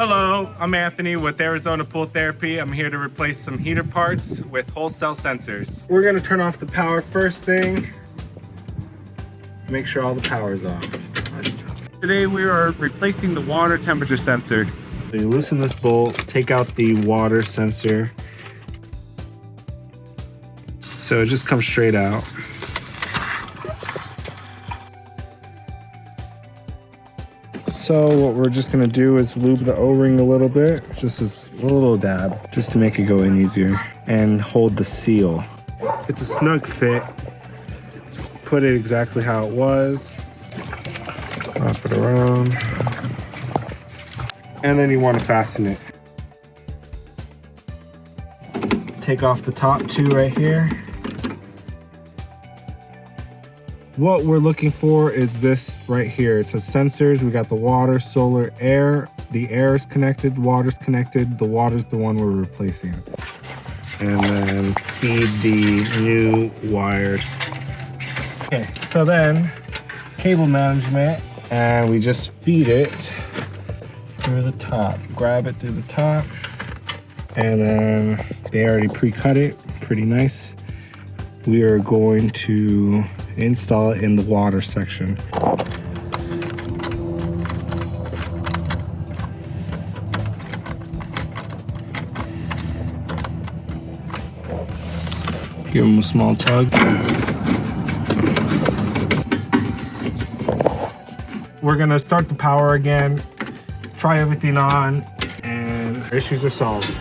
Hello, I'm Anthony with Arizona Pool Therapy. I'm here to replace some heater parts with whole cell sensors. We're gonna turn off the power first thing. Make sure all the power is off. Today we are replacing the water temperature sensor. So you loosen this bolt, take out the water sensor. So it just comes straight out. So what we're just gonna do is lube the O-ring a little bit, just a little dab, just to make it go in easier, and hold the seal. It's a snug fit. Just put it exactly how it was. Wrap it around. And then you want to fasten it. Take off the top two right here. What we're looking for is this right here. It says sensors. We got the water, solar, air. The air is connected, water's connected. The water's the one we're replacing. And then feed the new wires. Okay, so then cable management, and we just feed it through the top. Grab it through the top, and then they already pre-cut it, pretty nice. We are going to install it in the water section. Give them a small tug. We're gonna start the power again, try everything on, and issues are solved.